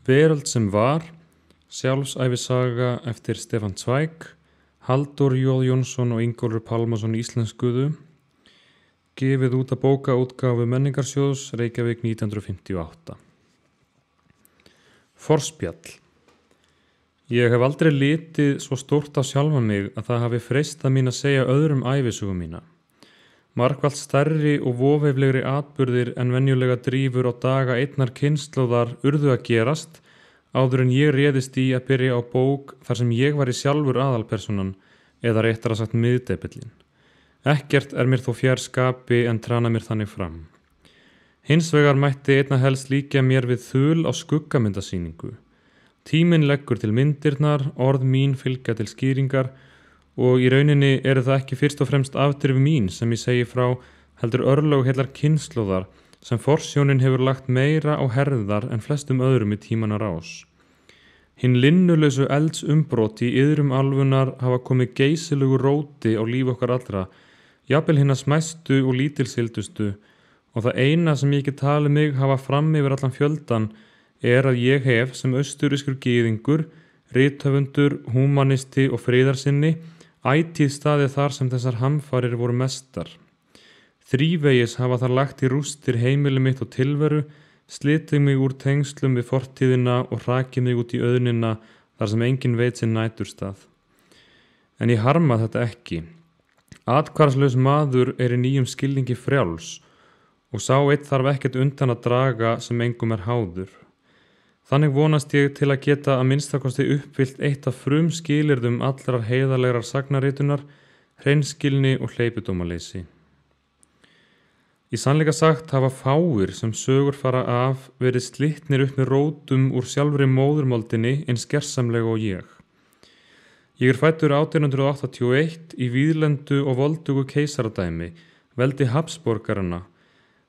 Veröld sem var, sjálfsævisaga eftir Stefán Zweig, Halldór J. Jónsson og Ingólfur Pálmason íslenskuðu, gefið út af bókaútgáfu Menningarsjóðs, Reykjavík 1958. Forspjall. Ég hef aldrei litið svo stórt á sjálfa mig að það hafi freistað mín að segja öðrum ævisögu mína. Margfalt stærri og voveiflegri atburðir en venjulega drífur á daga einnar kynslóðar urðu að gerast áður en ég réðist í að byrja á bók þar sem ég var í sjálfur aðalpersonan eða réttara sagt miðdepillinn. Ekkert mér þó fjær skapi en trana mér þannig fram. Hins vegar mætti einna helst líkja mér við þul á skuggamyndasýningu. Tíminn leggur til myndirnar, orð mín fylgja til skýringar og í rauninni eru það ekki fyrst og fremst afdrif mín sem ég segi frá, heldur örlög heilar kynslóðar sem forsjónin hefur lagt meira á herðar en flestum öðrum í tímanna rás. Hinn linnulausu eldsumbrot í iðrum álfunnar hafa komið geysilugu róti á líf okkar allra, jafnvel hinna smæstu og lítilsildustu, og það eina sem ég get talið mig hafa fram yfir allan fjöldan að ég hef sem austurískur gyðingur, rithöfundur, húmanisti og friðarsinni ætíð staðið þar sem þessar hamfarir voru mestar. Þrívegis hafa þar lagt í rústir heimili mitt og tilveru, slitið mig úr tengslum við fortíðina og hrakið mig út í auðnina þar sem enginn veit sinn næturstað. En ég harma þetta ekki. Athvarfslaus maður í nýjum skilningi frjáls og sá einn þarf ekkert undan að draga sem engum háður. Þannig vonast ég til að geta að minnstakosti uppfyllt eitt af frumskilyrðum allrar heiðarlegrar sagnaritunar, hreinskilni og hleypidómaleysi. Í sannleika sagt hafa fáir sem sögur fara af verið slitnir upp með rótum úr sjálfri móðurmoldinni eins gersamlega og ég. Ég fæddur 1881 í víðlendu og voldugu keisaradæmi, veldi Habsborgarana,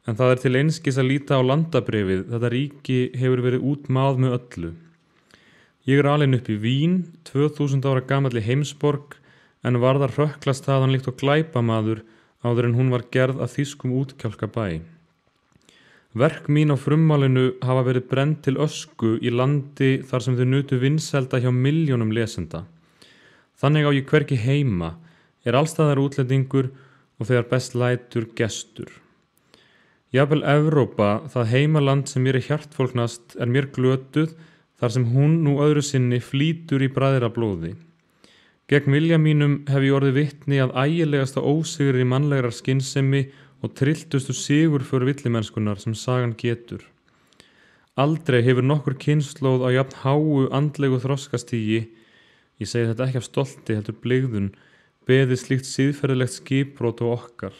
en það til einskis að líta á landabréfið, þetta ríki hefur verið útmáð með öllu. Ég alinn upp í Vín, 2000 ára gamalli heimsborg, en varðar hrökklast þaðan líkt og glæpamaður áður en hún var gerð af þýskum útkjálkabæ. Verk mín á frummálinu hafa verið brennd til ösku í landi þar sem þau nutu vinsælda hjá milljónum lesenda. Þannig á ég hvergi heima, allstaðar útlendingur og þegar best lætur gestur. Jafnvel Evrópa, það heimaland sem mér hjartfólgnast, mér glötuð þar sem hún nú öðru sinni flýtur í bræðrablóði. Gegn vilja mínum hef ég orðið vitni að ægilegasta ósigri mannlegrar skynsemi og trilltustu sigurför villimennskunar sem sagan getur. Aldrei hefur nokkur kynslóð á jafn háu andlegu þroskastígi, ég segi þetta ekki af stolti heldur blygðun, beðið slíkt siðferðilegt skipbrot á okkar.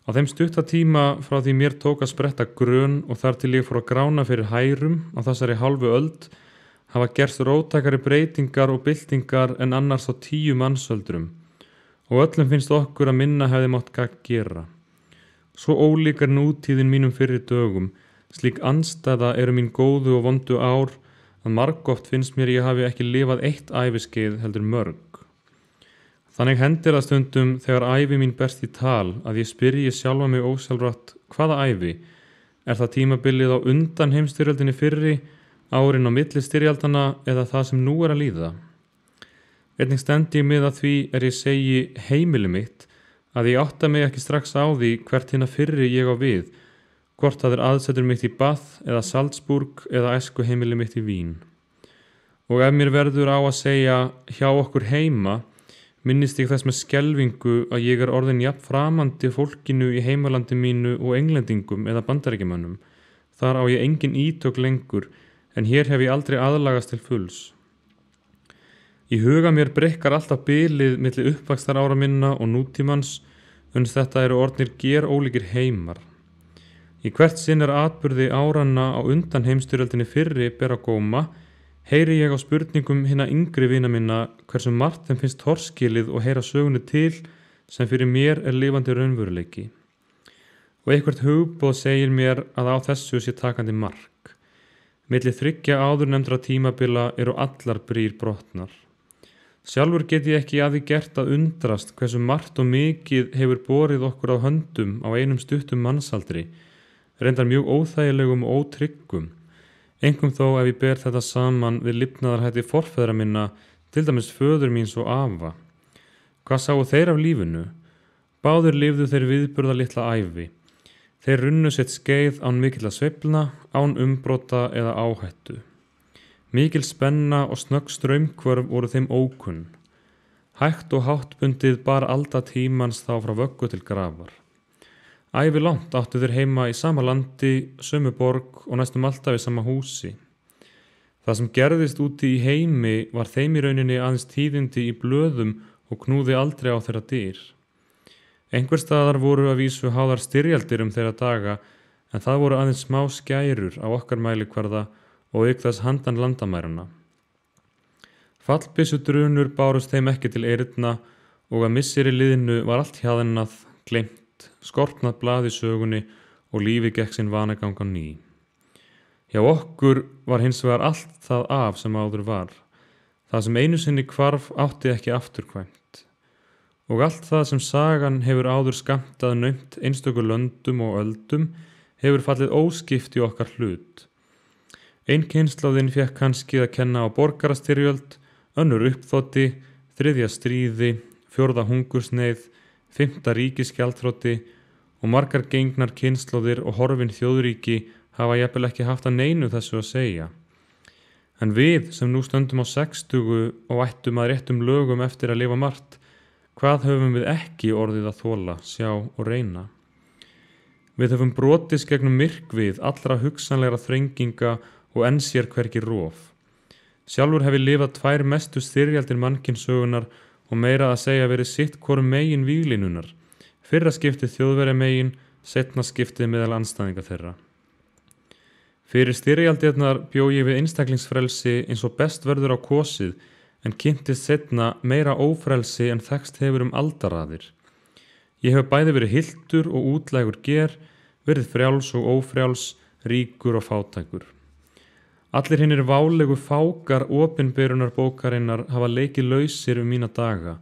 Á þeim stutta tíma frá því mér tók að spretta grön og þar til ég fór að grána fyrir hærum á þessari hálfu öld hafa gerst róttakari breytingar og byltingar en annars á 10 mannsöldrum og öllum finnst okkur að minna hefði mátt gagn gera. Svo ólíkar nútíðin mínum fyrri dögum, slík andstæða mín góðu og vondu ár að margoft finnst mér ég hafi ekki lifað eitt æviskeið heldur mörg. Þannig hendir það stundum þegar ævi mín berst í tal að ég spyrji sjálfa mig ósjálfrátt hvaða ævi? Það tímabilið á undan heimstyrjöldinni fyrri, árin á milli styrjaldana eða það sem nú að líða? Einnig stendi ég með að því ég segi heimili mitt að ég átta mig ekki strax á því hvert hina fyrri ég á við, hvort það aðsetur mitt í Bath eða Salzburg eða æsku heimili mitt í Vín. Og ef mér verður á að segja hjá okkur heima, minnist ég þess með skelfingu að ég orðin jafn framandi fólkinu í heimalandi mínu og englendingum eða bandaríkjamönnum. Þar á ég engin ítök lengur, en hér hef ég aldrei aðlagast til fulls. Í huga mér brekkar alltaf bilið milli uppvaxtarára minna og nútímans, uns þetta orðnir gerólíkir heimar. Í hvert sinn atburði áranna á undan heimstyrjöldinni fyrri ber á góma, heyri ég á spurningum hinna yngri vina minna hversu margt þeim finnst torskilið og heyra sögunni til sem fyrir mér lifandi raunveruleiki. Og eitthvert hugboð segir mér að á þessu sé takandi mark. Milli 3 áðurnefndra tímabila allar brýr brotnar. Sjálfur get ég ekki að því gert að undrast hversu margt og mikið hefur borið okkur á höndum á einum stuttum mannsaldri, reyndar mjög óþægilegum og ótryggum, Einkum þó ef ég ber þetta saman við lifnaðarhætti forfeðra minna, til dæmis föður míns og afa. Hvað sáu þeir af lífinu? Báðir lifðu þeir viðburða litla ævi. Þeir runnu sitt skeið án mikilla sveiflna, án umbrota eða áhættu. Mikil spenna og snögg straumhvörf voru þeim ókunn. Hægt og háttbundið bar alda tímans þá frá vöggu til grafar. Ævi langt áttu þeir heima í sama landi, sömu borg og næstum alltaf í sama húsi. Það sem gerðist úti í heimi var þeim í rauninni aðeins tíðindi í blöðum og knúði aldrei á þeirra dyr. Einhver staðar voru að vísu háðar styrjaldir þeirra daga, en það voru aðeins smá skærur á okkar mælikvarða og auk þess handan landamærana. Fallbyssudrunur bárust þeim ekki til eyrna og að misseri liðinu var allt hjaðnað, gleymt, skorpnað blað í sögunni og lífi gekk sinn vanagang á ný. Hjá okkur var hins vegar allt það af sem áður var. Það sem einu sinni hvarf átti ekki afturkvæmt. Og allt það sem sagan hefur áður skammtað naumt einstöku löndum og öldum hefur fallið óskipt í okkar hlut. Ein kynslóðin fékk kannski að kenna á borgarastyrjöld, önnur uppþoti, þriðja stríði, fjórða hungursneið, fimmta ríkisgjaldþroti og margar gengnar kynslóðir og horfin þjóðríki hafa jafnvel ekki haft að neinu þessu að segja. En við sem nú stöndum á 60 og ættum að réttum lögum eftir að lifa margt, hvað höfum við ekki orðið að þola, sjá og reyna? Við höfum brotist gegnum myrkvið allra hugsanlegra þrenginga og enn sér hvergi rof. Sjálfur hef ég lifað 2 mestu styrjaldir mannkynssögunar og meira að segja verið sitt hvorum megin víglínunar. Fyrra skiptið Þjóðverja megin, seinna skiptið meðal andstæðinga þeirra. Fyrir styrjaldirnar bjó ég við einstaklingsfrelsi eins og best verður á kosið, en kynntist seinna meira ófrelsi en þekkst hefur aldaraðir. Ég hef bæði verið hylltur og útlægur ger, verið frjáls og ófrjáls, ríkur og fátækur. Allir hinnir válegu fákar opinberunar bókarinnar hafa leikið lausir mína daga,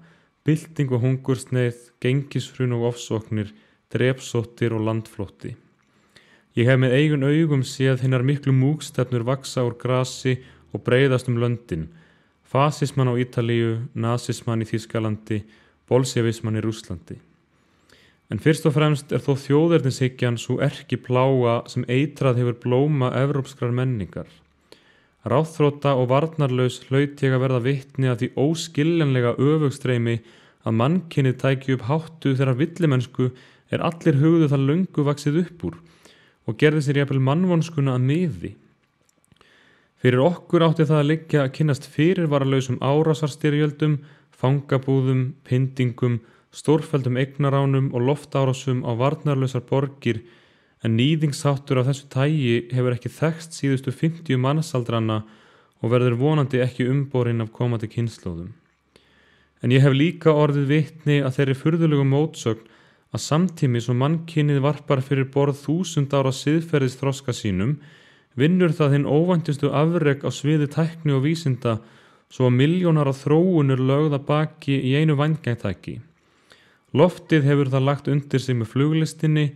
bylting og hungursneið, gengishrun og ofsóknir, drepsóttir og landflótti. Ég hef með eigin augum séð hinnar miklu múgstefnur vaksa úr grasi og breiðast löndin, fasisman á Ítalíu, nasisman í Þýskalandi, bolsjevisman í Rússlandi. En fyrst og fremst þó þjóðernishyggjan sú erkiplága sem eitrað hefur blóma evrópskrar menningar. Ráðþrota og varnarlaus hlaut ég að verða vitni að því óskiljanlega öfugstreymi að mannkynið tæki upp háttu þeirra villimennsku allir hugðu það löngu vaxið upp úr og gerði sér jafnvel mannvonskuna að miði. Fyrir okkur átti það að liggja að kynnast fyrirvaralausum árásarstyrjöldum, fangabúðum, pyndingum, stórfelldum eignaránum og loftárásum á varnarlausar borgir, en nýðingsháttur af þessu tægi hefur ekki þekkst síðustu 50 mannsaldrana og verður vonandi ekki umborinn af komandi kynslóðum. En ég hef líka orðið vitni að þeirri furðulegu mótsögn að samtímis og mannkynið varpar fyrir borð 1000 ára siðferðisþroska sínum, vinnur það hinn óvæntustu afrek á sviði tækni og vísinda svo að milljónar af þróunur lögða baki í einu vængætæki. Loftið hefur það lagt undir sig með fluglistinni,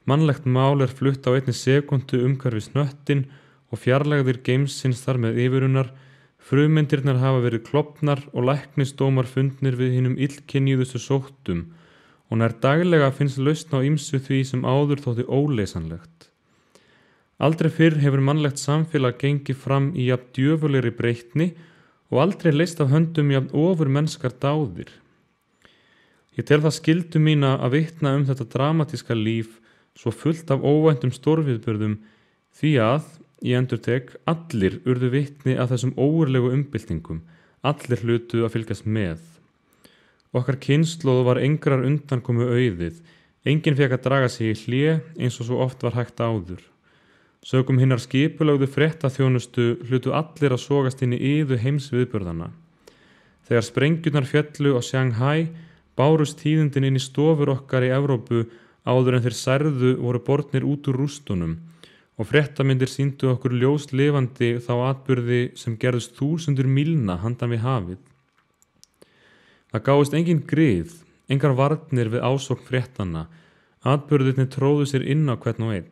mannlegt mál flutt á einni sekundu umhverfis hnöttin og fjarlægðir geimsins þar með yfirunar, frumeindirnar hafa verið klofnar og læknisdómar fundnir við hinum illkynjuðustu sóttum og nær daglega finnst lausn á ýmsu því sem áður þótti óleysanlegt. Aldrei fyrr hefur mannlegt samfélag gengið fram í jafn djöfulegri breytni og aldrei leyst af höndum jafn ofurmennskar dáðir. Ég tel það skyldu mína að vitna þetta dramatíska líf svo fullt af óvæntum stórviðburðum því að, ég endurtek, allir urðu vitni að þessum ógurlegu umbyltingum, allir hlutu að fylgjast með. Okkar kynslóð var engrar undankomu auðið, enginn fékk að draga sig í hlé eins og svo oft var hægt áður. Sökum hinnar skipulögðu fréttaþjónustu hlutu allir að sogast inn í iðu heimsviðburðana. Þegar sprengjurnar féllu á Shanghai bárust tíðindin inn í stofur okkar í Evrópu áður en þeir særðu voru bornir út úr rústunum og fréttamyndir sýndu okkur ljóslifandi þá atburði sem gerðust 1000 mílna handan við hafið. Það gáfust engin grið, engar varnir við ásókn fréttanna, atburðirnir tróðu sér inn á hvern og einn.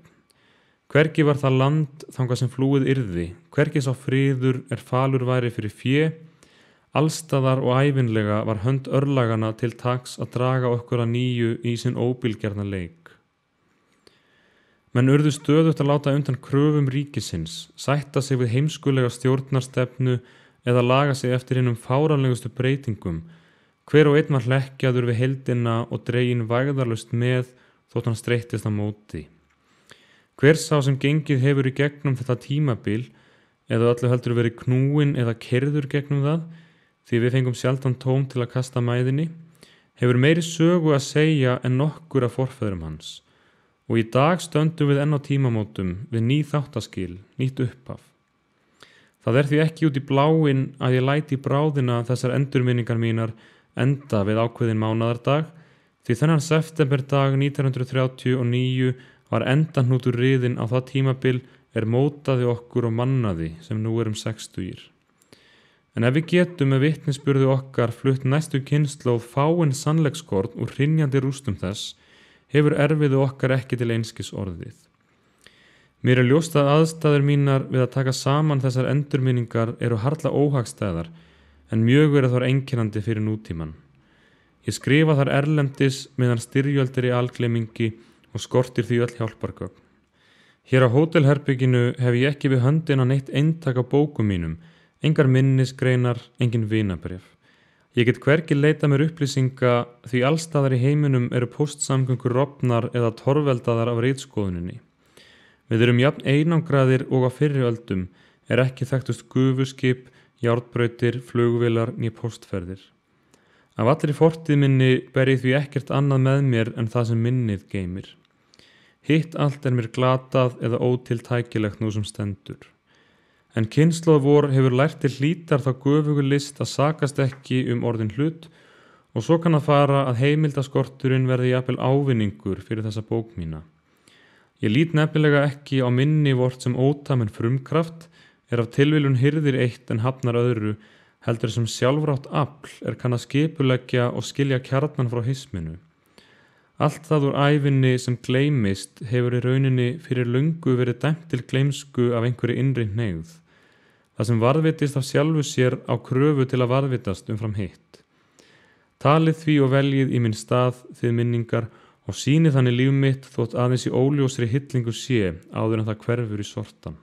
Hvergi var það land þangað sem flúið yrði, hvergi sá friður falur væri fyrir fé, allstaðar og ævinlega var hönd örlagana til taks að draga okkur að nýju í sinn óbilgjarna leik. Menn urðu stöðugt að láta undan kröfum ríkisins, sætta sig við heimskulega stjórnarstefnu eða laga sig eftir hinum fáránlegustu breytingum, hver og einn var hlekkjaður við heildina og dreginn vægðarlaust með þótt hann streittist á móti. Hver sá sem gengið hefur í gegnum þetta tímabil eða öllu heldur verið knúinn eða keyrður gegnum það, því við fengum sjaldan tóm til að kasta mæðinni, hefur meiri sögu að segja en nokkur af forfeðrum hans. Og í dag stöndum við enn á tímamótum við ný þáttaskil, nýtt upphaf. Það því ekki út í bláinn að ég læti í bráðina þessar endurminningar mínar enda við ákveðin mánaðardag, því þennan septemberdag 1939 var endahnútur riðinn á það tímabil mótaði okkur og mannaði sem nú erum 60. En ef við getum með vitnisburði okkar flutt næstu kynslóð fáein sannleikskorn úr hrynjandi rústum þess, hefur erfiðu okkar ekki til einskis orðið. Mér ljóst að aðstæður mínar við að taka saman þessar endurminningar eru harla óhagstæðar, en mjög þar einkennandi fyrir nútíman. Ég skrifa þar erlendis meðan styrjöld í algleymingi og skortir því öll hjálpargögn. Hér á hótelherbygginu hef ég ekki við höndina neitt eintak á bókum mínum, engar minnisgreinar, engin vinabréf. Ég get hvergi leita mér upplýsinga því allstaðar í heiminum eru póstsamgöngur rofnar eða torveldaðar af ritskoðuninni. Við erum jafn einangraðir og á fyrri öldum ekki þekktust gufuskip, járnbrautir, flugvélar né póstferðir. Af allri fortíð minni ber ég því ekkert annað með mér en það sem minnið geymir. Hitt allt mér glatað eða ótiltækilegt nú sem stendur. En kynslóð vor hefur lært til hlítar þá göfugu list að sakast ekki orðin hlut og svo kann að fara að heimildaskorturinn verði jafnvel ávinningur fyrir þessa bók mína. Ég lít nefnilega ekki á minni vort sem ótamen frumkraft, af tilviljun hirðir eitt en hafnar öðru, heldur sem sjálfrátt afl kann að skipuleggja og skilja kjarnan frá hisminu. Allt það úr ævinni sem gleymist hefur í rauninni fyrir löngu verið dæmt til gleymsku af einhverju innri hneigð. Það sem varðvitist af sjálfu sér á kröfu til að varðvitast umfram hitt. Talið því og veljið í minn stað þið minningar og sýnið þannig líf mitt þótt aðeins í óljósri hillingu sé áður en það hverfur í sortan.